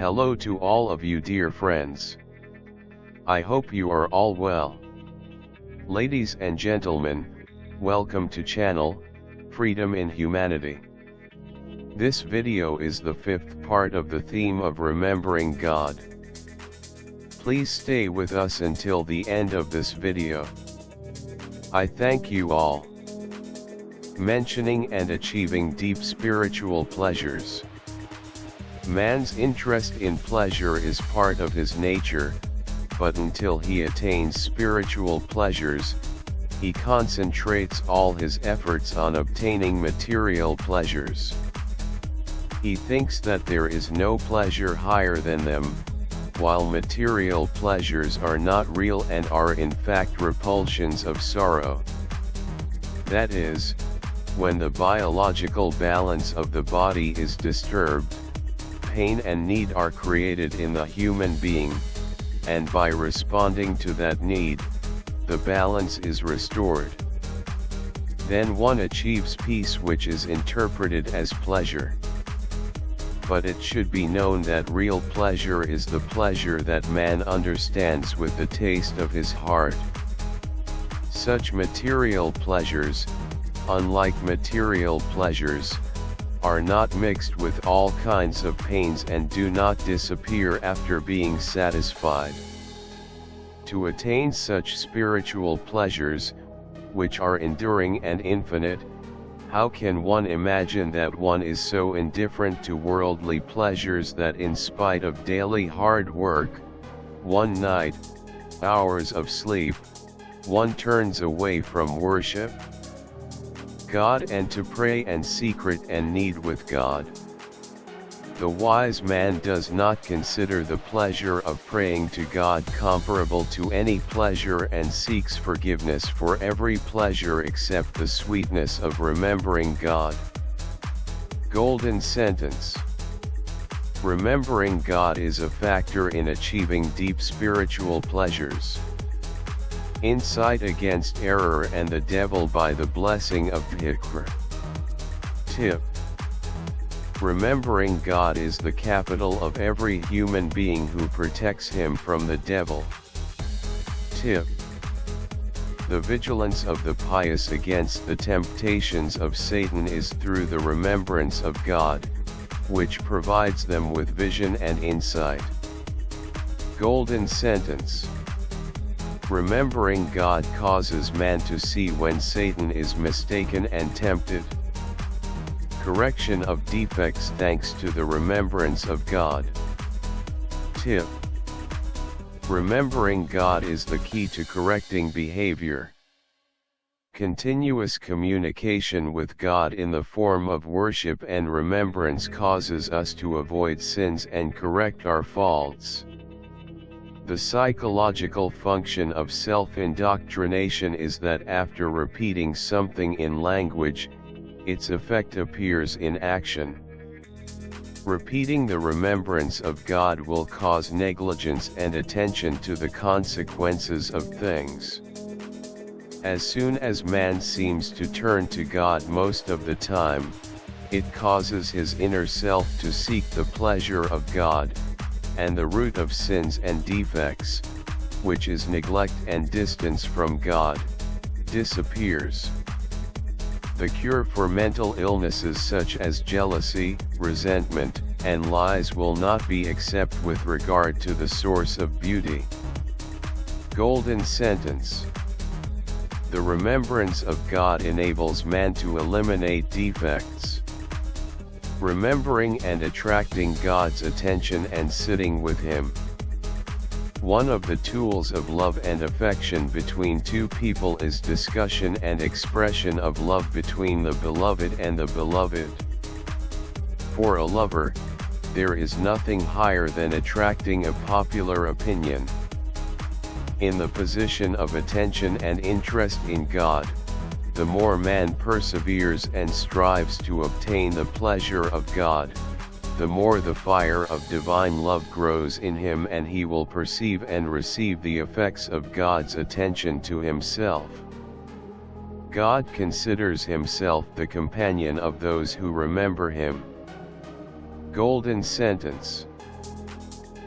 Hello to all of you dear friends. I hope you are all well. Ladies and gentlemen, welcome to channel, Freedom in Humanity. This video is the fifth part of the theme of remembering God. Please stay with us until the end of this video. I thank you all. Mentioning and achieving deep spiritual pleasures. Man's interest in pleasure is part of his nature, but until he attains spiritual pleasures, he concentrates all his efforts on obtaining material pleasures. He thinks that there is no pleasure higher than them, while material pleasures are not real and are in fact repulsions of sorrow. That is, when the biological balance of the body is disturbed, pain and need are created in the human being, and by responding to that need, the balance is restored. Then one achieves peace, which is interpreted as pleasure. But it should be known that real pleasure is the pleasure that man understands with the taste of his heart. Such material pleasures, unlike material pleasures, are not mixed with all kinds of pains and do not disappear after being satisfied. To attain such spiritual pleasures, which are enduring and infinite, how can one imagine that one is so indifferent to worldly pleasures that in spite of daily hard work, one night, hours of sleep, one turns away from worship God and to pray and secret and need with God? The wise man does not consider the pleasure of praying to God comparable to any pleasure and seeks forgiveness for every pleasure except the sweetness of remembering God. Golden sentence. Remembering God is a factor in achieving deep spiritual pleasures. Insight against error and the devil by the blessing of Dhikr. Tip. Remembering God is the capital of every human being who protects him from the devil. Tip. The vigilance of the pious against the temptations of Satan is through the remembrance of God, which provides them with vision and insight. Golden sentence. Remembering God causes man to see when Satan is mistaken and tempted. Correction of defects thanks to the remembrance of God. Tip. Remembering God is the key to correcting behavior. Continuous communication with God in the form of worship and remembrance causes us to avoid sins and correct our faults. The psychological function of self-indoctrination is that after repeating something in language, its effect appears in action. Repeating the remembrance of God will cause negligence and attention to the consequences of things. As soon as man seems to turn to God most of the time, it causes his inner self to seek the pleasure of God, and the root of sins and defects, which is neglect and distance from God, disappears. The cure for mental illnesses such as jealousy, resentment, and lies will not be except with regard to the source of beauty. Golden sentence. The remembrance of God enables man to eliminate defects. Remembering and attracting God's attention and sitting with Him. One of the tools of love and affection between two people is discussion and expression of love between the beloved and the beloved. For a lover, there is nothing higher than attracting a popular opinion. In the position of attention and interest in God, the more man perseveres and strives to obtain the pleasure of God, the more the fire of divine love grows in him and he will perceive and receive the effects of God's attention to himself. God considers himself the companion of those who remember him. Golden sentence.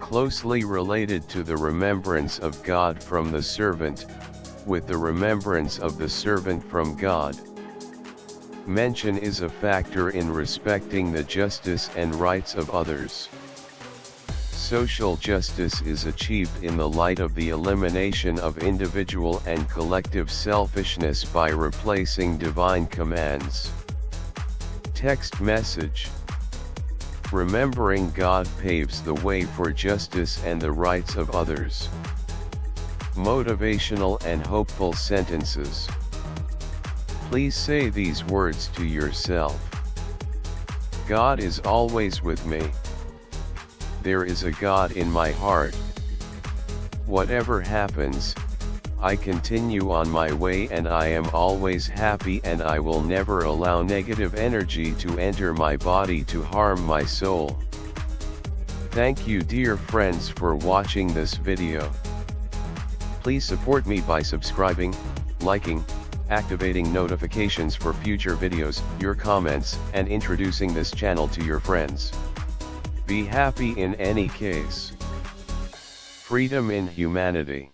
closely related to the remembrance of God from the servant, with the remembrance of the servant from God. Mention is a factor in respecting the justice and rights of others. Social justice is achieved in the light of the elimination of individual and collective selfishness by replacing divine commands. Text message: remembering God paves the way for justice and the rights of others. Motivational and hopeful sentences. Please say these words to yourself. God is always with me. There is a God in my heart. Whatever happens, I continue on my way and I am always happy, and I will never allow negative energy to enter my body to harm my soul. Thank you, dear friends, for watching this video. Please support me by subscribing, liking, activating notifications for future videos, your comments, and introducing this channel to your friends. Be happy in any case. Freedom in humanity.